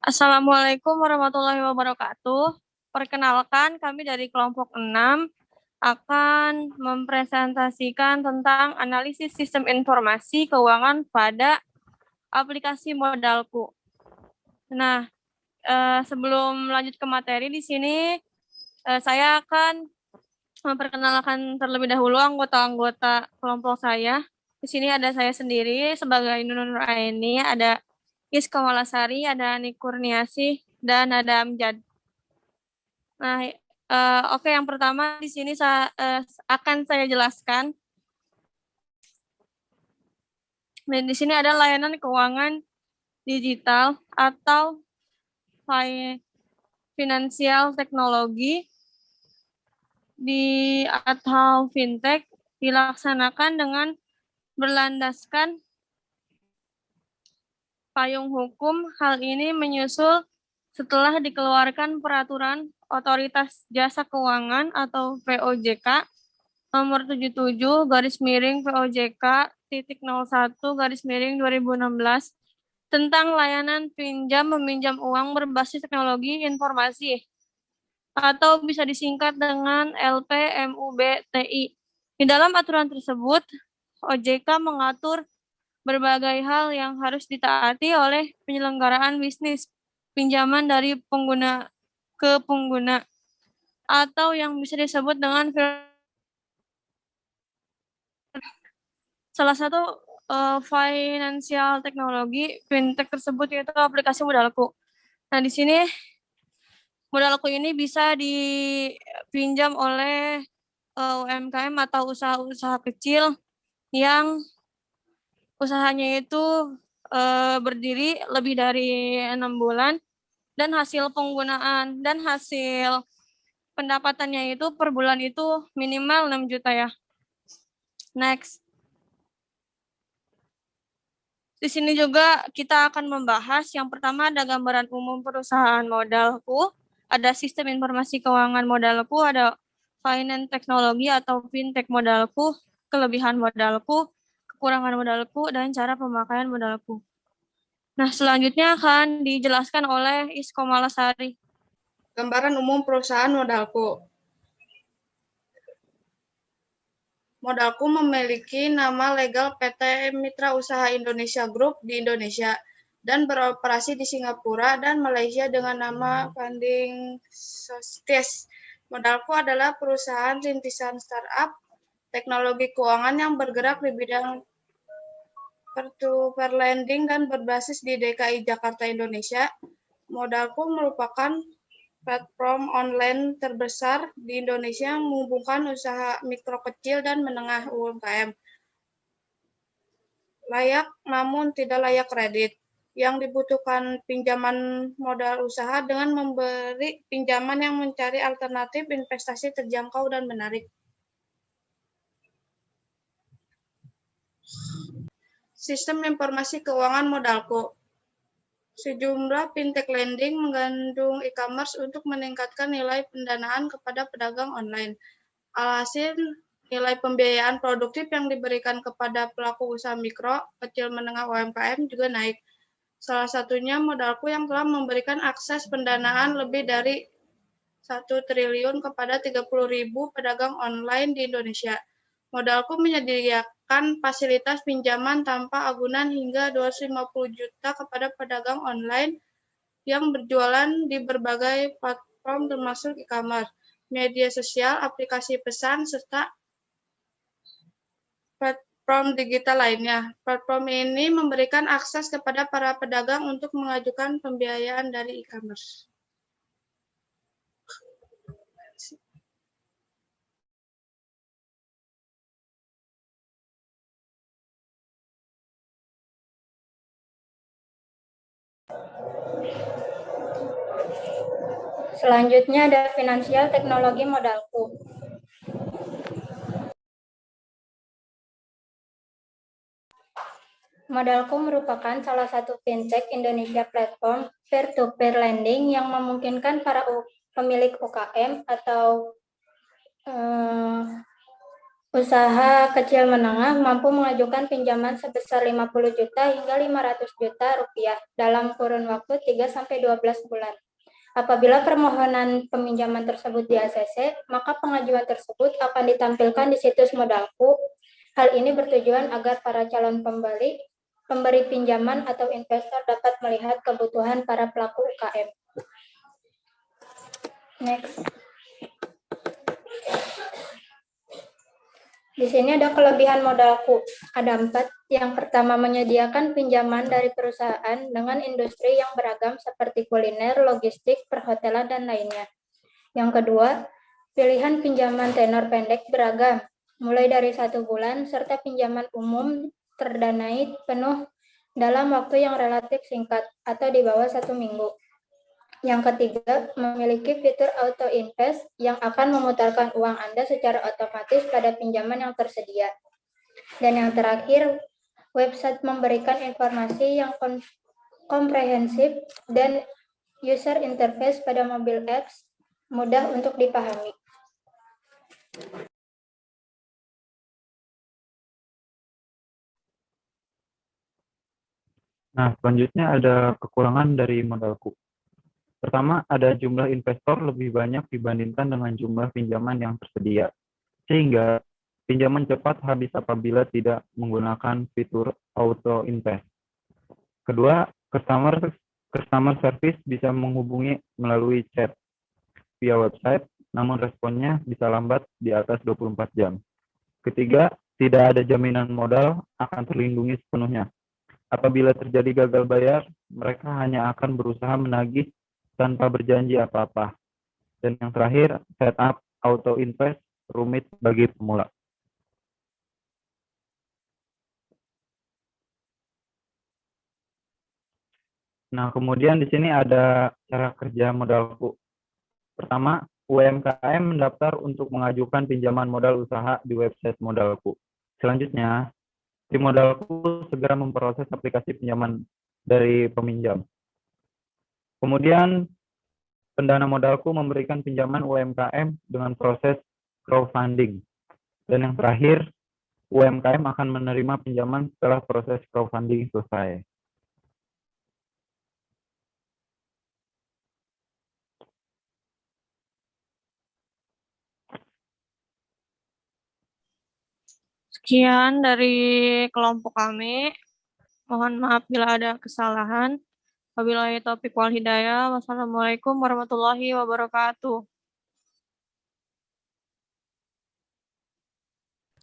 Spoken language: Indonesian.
Assalamualaikum warahmatullahi wabarakatuh. Perkenalkan, kami dari kelompok 6 akan mempresentasikan tentang analisis sistem informasi keuangan pada aplikasi Modalku. Nah, sebelum lanjut ke materi di sini, saya akan memperkenalkan terlebih dahulu anggota-anggota kelompok saya. Di sini ada saya sendiri sebagai Nunun Nuraini, ada Iska Malasari, ada Ani Kurniasih, dan ada Amjad. Nah, oke, yang pertama di sini akan saya jelaskan. Nah, di sini ada layanan keuangan digital atau financial teknologi atau fintech dilaksanakan dengan berlandaskan payung hukum. Hal ini menyusul setelah dikeluarkan peraturan Otoritas Jasa Keuangan atau POJK nomor 77 garis miring POJK titik 01 garis miring 2016 tentang layanan pinjam meminjam uang berbasis teknologi informasi atau bisa disingkat dengan LPMUBTI. Di dalam aturan tersebut, OJK mengatur berbagai hal yang harus ditaati oleh penyelenggaraan bisnis pinjaman dari pengguna ke pengguna atau yang bisa disebut dengan salah satu financial teknologi fintech tersebut yaitu aplikasi Modalku. Nah, di sini Modalku ini bisa dipinjam oleh UMKM atau usaha-usaha kecil yang usahanya itu berdiri lebih dari 6 bulan dan hasil penggunaan dan hasil pendapatannya itu per bulan itu minimal 6 juta ya. Next. Di sini juga kita akan membahas yang pertama ada gambaran umum perusahaan Modalku, ada sistem informasi keuangan Modalku, ada finance teknologi atau fintech Modalku, kelebihan Modalku, kekurangan Modalku, dan cara pemakaian Modalku. Nah, selanjutnya akan dijelaskan oleh Isko Malasari. Gambaran umum perusahaan Modalku. Modalku memiliki nama legal PT Mitra Usaha Indonesia Group di Indonesia dan beroperasi di Singapura dan Malaysia dengan nama Funding Societies. Modalku adalah perusahaan rintisan startup teknologi keuangan yang bergerak di bidang peer-to-peer lending dan berbasis di DKI Jakarta, Indonesia. Modalku merupakan platform online terbesar di Indonesia yang menghubungkan usaha mikro kecil dan menengah UMKM. Layak namun tidak layak kredit. Yang dibutuhkan pinjaman modal usaha dengan memberi pinjaman yang mencari alternatif investasi terjangkau dan menarik. Sistem informasi keuangan Modalku. Sejumlah fintech lending mengandung e-commerce untuk meningkatkan nilai pendanaan kepada pedagang online. Alhasil, nilai pembiayaan produktif yang diberikan kepada pelaku usaha mikro, kecil menengah UMKM juga naik. Salah satunya Modalku yang telah memberikan akses pendanaan lebih dari 1 triliun kepada 30.000 pedagang online di Indonesia. Modalku menyediakan fasilitas pinjaman tanpa agunan hingga 250 juta kepada pedagang online yang berjualan di berbagai platform termasuk e-commerce, media sosial, aplikasi pesan, serta platform digital lainnya. Platform ini memberikan akses kepada para pedagang untuk mengajukan pembiayaan dari e-commerce. Selanjutnya ada finansial teknologi Modalku. Modalku merupakan salah satu fintech Indonesia platform peer-to-peer lending yang memungkinkan para pemilik UKM atau Usaha kecil menengah mampu mengajukan pinjaman sebesar 50 juta hingga 500 juta rupiah dalam kurun waktu 3-12 bulan. Apabila permohonan peminjaman tersebut di ACC, maka pengajuan tersebut akan ditampilkan di situs Modalku. Hal ini bertujuan agar para calon pemberi pinjaman atau investor dapat melihat kebutuhan para pelaku UKM. Next. Di sini ada kelebihan Modalku. Ada 4. Yang pertama, menyediakan pinjaman dari perusahaan dengan industri yang beragam seperti kuliner, logistik, perhotelan, dan lainnya. Yang kedua, pilihan pinjaman tenor pendek beragam, mulai dari 1 bulan, serta pinjaman umum terdanai penuh dalam waktu yang relatif singkat atau di bawah 1 minggu. Yang ketiga, memiliki fitur auto invest yang akan memutarkan uang Anda secara otomatis pada pinjaman yang tersedia. Dan yang terakhir, website memberikan informasi yang komprehensif dan user interface pada mobil apps mudah untuk dipahami. Nah, selanjutnya ada kekurangan dari Modalku. Pertama, ada jumlah investor lebih banyak dibandingkan dengan jumlah pinjaman yang tersedia, sehingga pinjaman cepat habis apabila tidak menggunakan fitur auto invest. Kedua, customer service bisa menghubungi melalui chat via website, namun responnya bisa lambat di atas 24 jam. Ketiga, tidak ada jaminan modal akan terlindungi sepenuhnya. Apabila terjadi gagal bayar, mereka hanya akan berusaha menagih tanpa berjanji apa-apa. Dan yang terakhir, setup auto invest rumit bagi pemula. Nah, kemudian di sini ada cara kerja Modalku. Pertama, UMKM mendaftar untuk mengajukan pinjaman modal usaha di website Modalku. Selanjutnya, tim Modalku segera memproses aplikasi pinjaman dari peminjam. Kemudian, pendana Modalku memberikan pinjaman UMKM dengan proses crowdfunding. Dan yang terakhir, UMKM akan menerima pinjaman setelah proses crowdfunding selesai. Sekian dari kelompok kami. Mohon maaf bila ada kesalahan. Wabillahi taufiq wal hidayah. Wassalamualaikum warahmatullahi wabarakatuh.